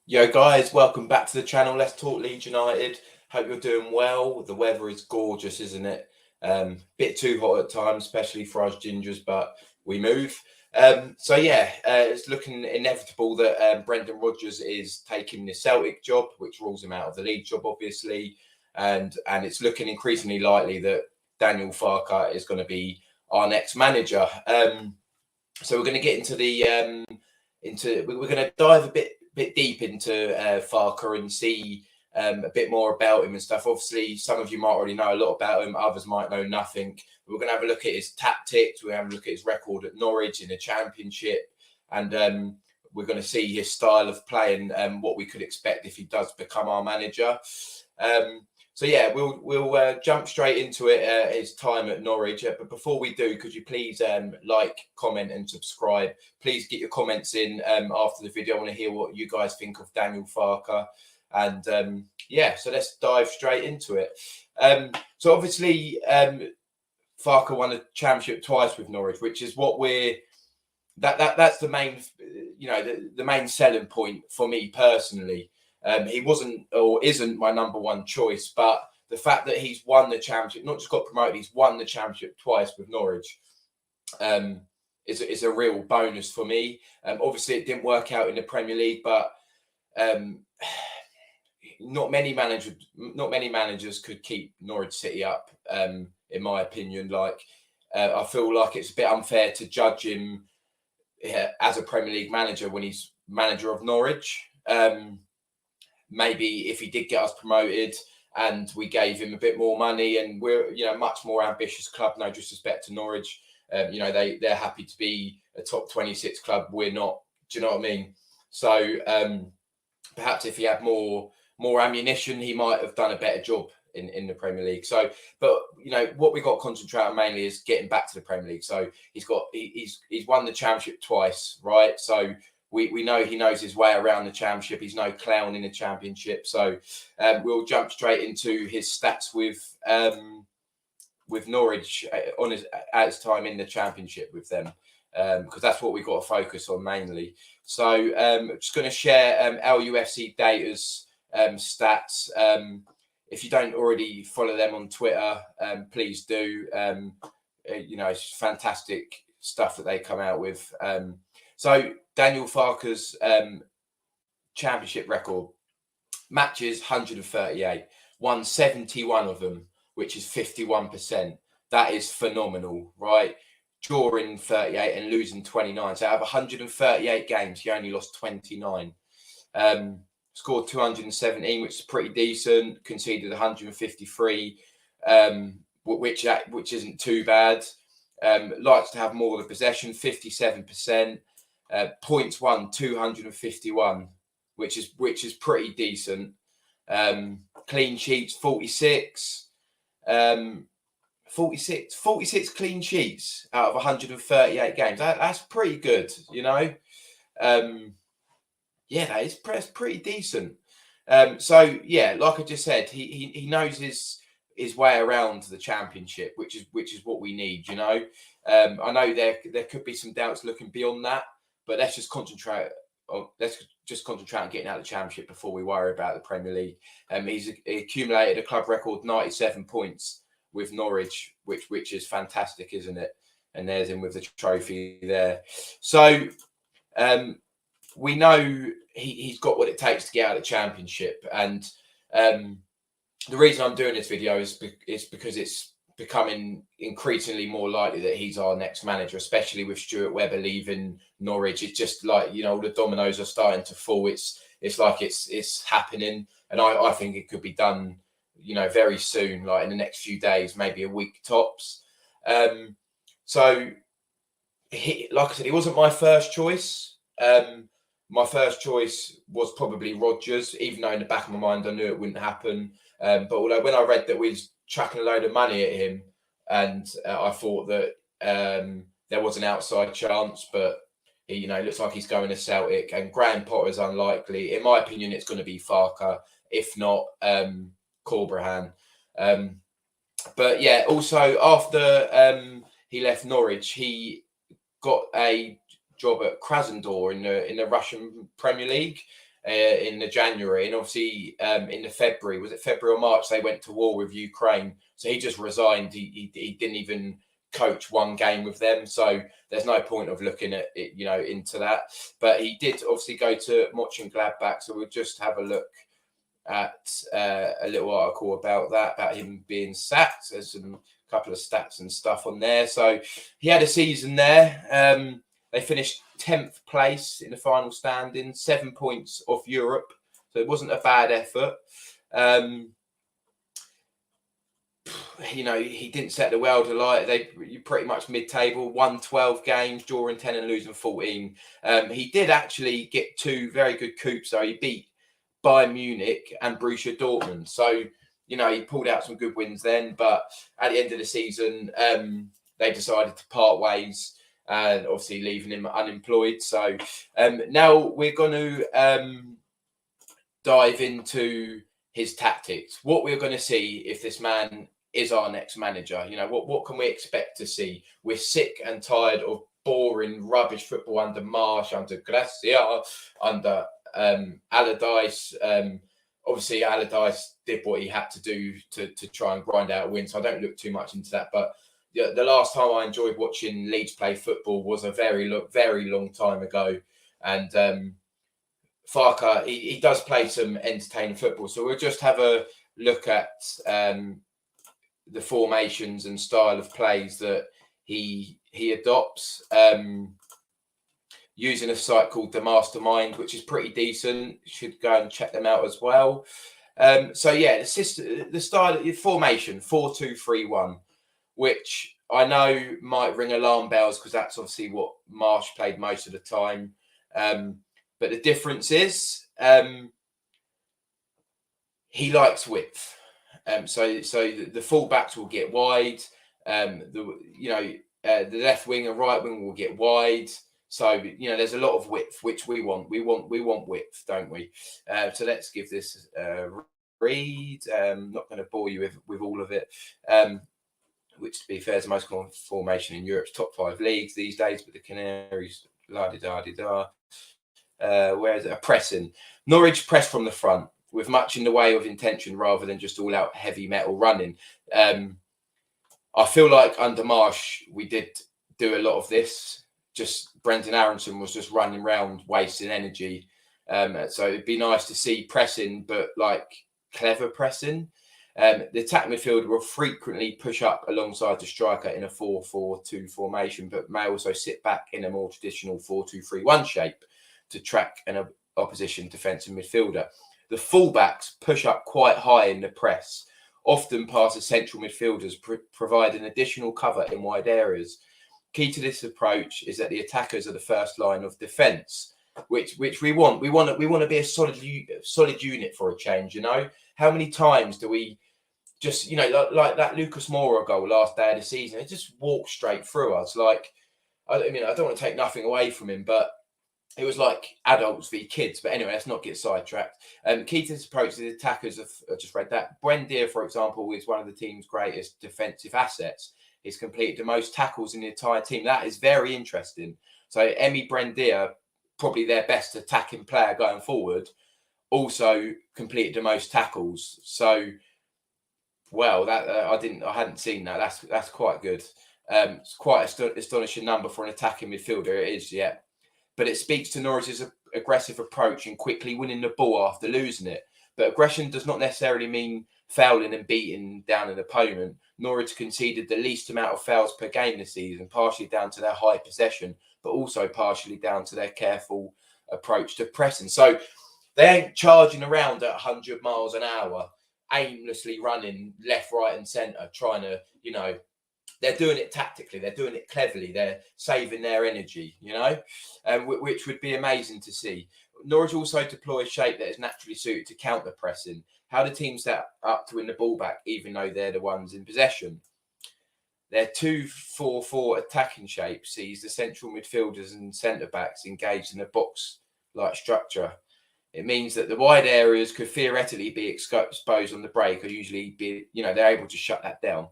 Yo guys, welcome back to the channel. Let's talk Leeds United. Hope you're doing well. The weather is gorgeous, isn't it? Bit too hot at times, especially for us gingers, but we move. It's looking inevitable that Brendan Rodgers is taking the Celtic job, which rules him out of the Leeds job, obviously, and it's looking increasingly likely that Daniel Farke is going to be our next manager. So we're going to get into we're going to dive a bit deep into Farke and see a bit more about him and stuff. Obviously, some of you might already know a lot about him, others might know nothing. We're going to have a look at his tactics, we're going to have a look at his record at Norwich in the Championship, and we're going to see his style of play and what we could expect if he does become our manager. We'll jump straight into it, his time at Norwich. But before we do, could you please like, comment and subscribe? Please get your comments in after the video. I want to hear what you guys think of Daniel Farke. And so let's dive straight into it. So obviously, Farke won the Championship twice with Norwich, which is what that's the main, the main selling point for me personally. He wasn't or isn't my number one choice, but the fact that he's won the Championship, not just got promoted, he's won the Championship twice with Norwich, is a real bonus for me. Obviously, it didn't work out in the Premier League, but not many managers could keep Norwich City up, in my opinion. I feel like it's a bit unfair to judge him as a Premier League manager when he's manager of Norwich. Maybe if he did get us promoted and we gave him a bit more money, and we're a much more ambitious club, no disrespect to Norwich, they're happy to be a top 26 club. We're not. Do you know what I mean? So perhaps if he had more ammunition, he might have done a better job in the Premier League. So, but what we got to concentrate on mainly is getting back to the Premier League. So he's won the Championship twice, right? So we know he knows his way around the Championship. He's no clown in the Championship. So we'll jump straight into his stats with Norwich at his time in the Championship with them, because that's what we've got to focus on mainly. So I'm just going to share LUFC Data's stats. If you don't already follow them on Twitter, please do. It's fantastic stuff that they come out with. So Daniel Farke's Championship record: matches 138, won 71 of them, which is 51%. That is phenomenal, right? Drawing 38 and losing 29. So out of 138 games, he only lost 29. Scored 217, which is pretty decent. Conceded 153, which isn't too bad. Likes to have more of the possession, 57%. Points won 251, which is pretty decent. Clean sheets 46. 46 clean sheets out of 138 games. That's pretty good, that's pretty decent. Like I just said, he knows his way around the Championship, which is what we need. I know there could be some doubts looking beyond that, but let's just concentrate on getting out of the Championship before we worry about the Premier League. He's accumulated a club record 97 points with Norwich, which is fantastic, isn't it? And there's him with the trophy there. So we know he's got what it takes to get out of the Championship, and the reason I'm doing this video is because it's becoming increasingly more likely that he's our next manager, especially with Stuart Webber leaving Norwich. It's just like, the dominoes are starting to fall. It's like it's happening, and I think it could be done, very soon, like in the next few days, maybe a week tops. Like I said, he wasn't my first choice. My first choice was probably Rodgers, even though in the back of my mind I knew it wouldn't happen. But although when I read that we was chucking a load of money at him, and I thought that there was an outside chance, but he, looks like he's going to Celtic, and Graham Potter's unlikely. In my opinion, it's going to be Farke, if not Corberhan. Also after he left Norwich, he got a job at Krasnodar in the Russian Premier League. in the January, and obviously in the February, was it February or March, they went to war with Ukraine, so he just resigned. He didn't even coach one game with them, so there's no point of looking at it, into that. But he did obviously go to Mönchengladbach, so we'll just have a look at a little article about that, about him being sacked. There's a couple of stats and stuff on there. So he had a season there. They finished 10th place in the final standing, 7 points off Europe. So it wasn't a bad effort. He didn't set the world alight. They pretty much mid-table, won 12 games, drawing 10 and losing 14. He did actually get 2 very good coups, though. He beat Bayern Munich and Borussia Dortmund. So, he pulled out some good wins then. But at the end of the season, they decided to part ways, and obviously leaving him unemployed. So now we're going to dive into his tactics. What we're going to see if this man is our next manager. What can we expect to see? We're sick and tired of boring, rubbish football under Marsch, under Gracia, under Allardyce. Obviously, Allardyce did what he had to do to try and grind out a win, so I don't look too much into that. But the last time I enjoyed watching Leeds play football was a very long time ago. And Farke, he does play some entertaining football. So we'll just have a look at the formations and style of plays that he adopts, using a site called The Mastermind, which is pretty decent. You should go and check them out as well. The style, the formation, 4-2-3-1, which I know might ring alarm bells because that's obviously what Marsch played most of the time. But the difference is he likes width. So the fullbacks will get wide. The left wing and right wing will get wide. So there's a lot of width, which we want. We want width, don't we? So let's give this a read. Not going to bore you with all of it. Which, to be fair, is the most common formation in Europe's top 5 leagues these days. But the Canaries, la-di-da-di-da. Where is it? A pressing. Norwich press from the front with much in the way of intention rather than just all-out heavy metal running. I feel like under Marsch, we did do a lot of this. Just Brendan Aronson was just running around wasting energy. So it'd be nice to see pressing, but like clever pressing. The attack midfielder will frequently push up alongside the striker in a 4-4-2 formation, but may also sit back in a more traditional 4-2-3-1 shape to track an opposition defensive midfielder. The fullbacks push up quite high in the press, often past the central midfielders, providing additional cover in wide areas. Key to this approach is that the attackers are the first line of defence, which we want. We want to be a solid unit for a change. How many times do we just like that Lucas Moura goal last day of the season? It just walked straight through us. Like, I don't want to take nothing away from him, but it was like adults v kids. But anyway, let's not get sidetracked. Key to this approach, the attackers have just read that. Buendia, for example, is one of the team's greatest defensive assets. He's completed the most tackles in the entire team. That is very interesting. So Emi Buendia, probably their best attacking player going forward, also completed the most tackles. So, well, that I hadn't seen that. That's quite good. It's quite an astonishing number for an attacking midfielder. It is, yeah. But it speaks to Norwich's aggressive approach and quickly winning the ball after losing it. But aggression does not necessarily mean fouling and beating down an opponent. Norwich conceded the least amount of fouls per game this season, partially down to their high possession, but also partially down to their careful approach to pressing. So they ain't charging around at 100 miles an hour, aimlessly running left, right and centre, trying to, they're doing it tactically. They're doing it cleverly. They're saving their energy, which would be amazing to see. Norwich also deploy a shape that is naturally suited to counter pressing. How the team set up to win the ball back, even though they're the ones in possession. Their 2-4-4 attacking shape sees the central midfielders and centre-backs engaged in a box-like structure. It means that the wide areas could theoretically be exposed on the break, or usually they're able to shut that down.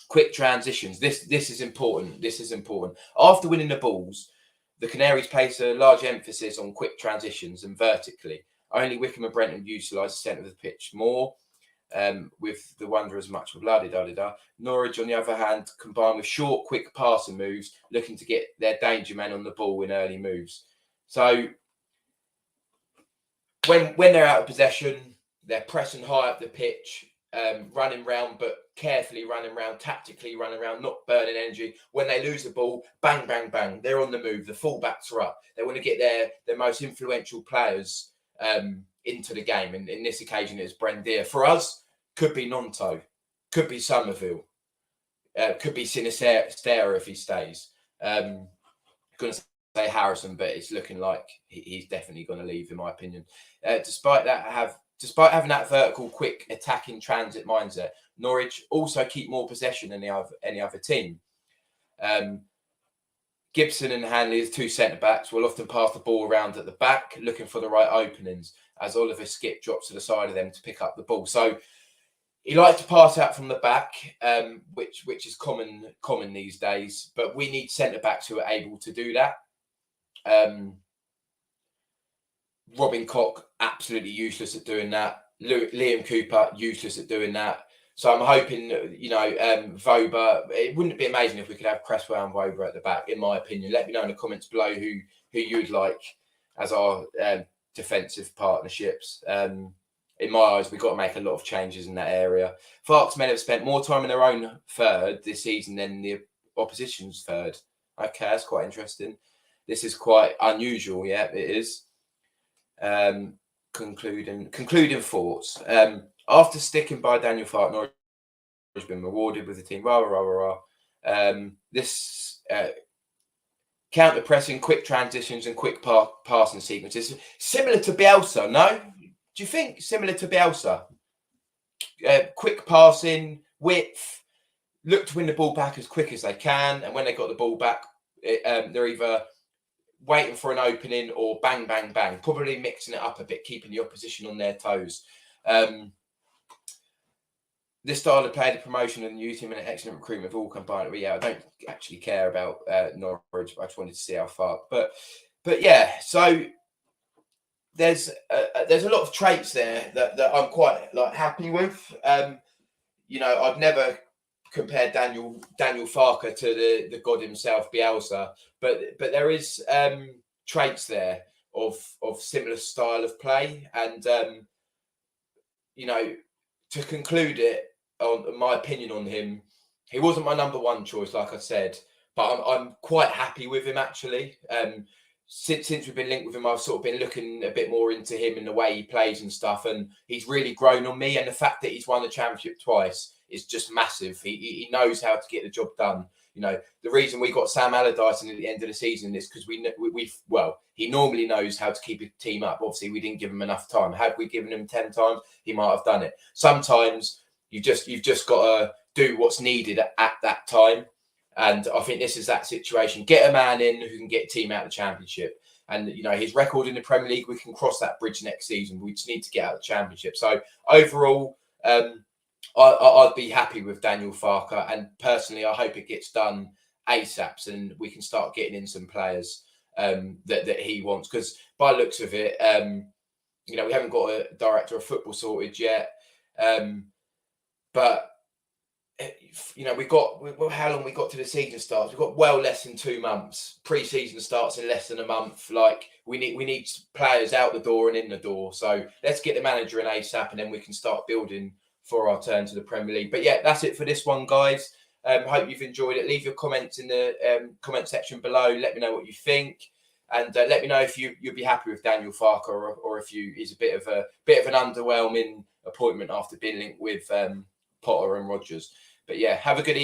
Quick transitions. This is important. After winning the balls, The Canaries place a large emphasis on quick transitions and vertically. Only Wickham and Brenton utilise the centre of the pitch more, with the Wanderers much of la-di-da-di-da. Norwich, on the other hand, combine with short, quick passing moves, looking to get their danger man on the ball in early moves. So when they're out of possession, they're pressing high up the pitch, running round, but carefully running round, tactically running around, not burning energy. When they lose the ball, bang, bang, bang, they're on the move. The fullbacks are up. They want to get their most influential players into the game. And in this occasion, it's Brendir. For us, could be Nonto, could be Somerville, could be Sinisterra if he stays. I'm going to say Harrison, but it's looking like he's definitely going to leave, in my opinion. Despite having that vertical, quick, attacking transit mindset, Norwich also keep more possession than any other team. Gibson and Hanley, as two centre-backs, will often pass the ball around at the back, looking for the right openings, as Oliver Skip drops to the side of them to pick up the ball. So he likes to pass out from the back, which is common these days, but we need centre-backs who are able to do that. Robin Koch, absolutely useless at doing that. Liam Cooper, useless at doing that. So I'm hoping, Voba, it wouldn't be amazing if we could have Cresswell and Voba at the back, in my opinion. Let me know in the comments below who you'd like as our defensive partnerships. In my eyes, we've got to make a lot of changes in that area. Farke's men have spent more time in their own third this season than the opposition's third. Okay, that's quite interesting. This is quite unusual, yeah, it is. Concluding thoughts. After sticking by Daniel Farke, Norwich has been rewarded with the team. This counter-pressing, quick transitions and quick passing sequences. Similar to Bielsa, no? Do you think similar to Bielsa? Quick passing, width, look to win the ball back as quick as they can. And when they got the ball back, they're either waiting for an opening or bang, bang, bang. Probably mixing it up a bit, keeping the opposition on their toes. This style of play, the promotion and the youth team, and an excellent recruitment of all combined. Yeah, I don't actually care about Norwich. I just wanted to see how far. But yeah, so there's a lot of traits there that I'm quite happy with. I've never compared Daniel Farke to the god himself, Bielsa, but there is traits there of similar style of play, and to conclude it, on my opinion on him, he wasn't my number one choice, like I said, but I'm quite happy with him actually. Since we've been linked with him, I've sort of been looking a bit more into him and the way he plays and stuff, and he's really grown on me. And the fact that he's won the championship twice is just massive. He knows how to get the job done. The reason we got Sam Allardyce in at the end of the season is because he normally knows how to keep a team up. Obviously, we didn't give him enough time. Had we given him 10 times, he might have done it. Sometimes you've just got to do what's needed at that time. And I think this is that situation. Get a man in who can get a team out of the championship. And, his record in the Premier League, we can cross that bridge next season. We just need to get out of the championship. So overall, I'd be happy with Daniel Farke. And personally, I hope it gets done ASAP and we can start getting in some players that he wants. Because by the looks of it, we haven't got a director of football sorted yet. But we got how long we got to the season starts. We've got well less than 2 months. Pre-season starts in less than a month. We need players out the door and in the door. So let's get the manager in ASAP, and then we can start building for our turn to the Premier League. But yeah, that's it for this one, guys. Hope you've enjoyed it. Leave your comments in the comment section below. Let me know what you think, and let me know if you'd be happy with Daniel Farke or if he's a bit of an underwhelming appointment after being linked with Potter and Rodgers. But yeah, have a good evening.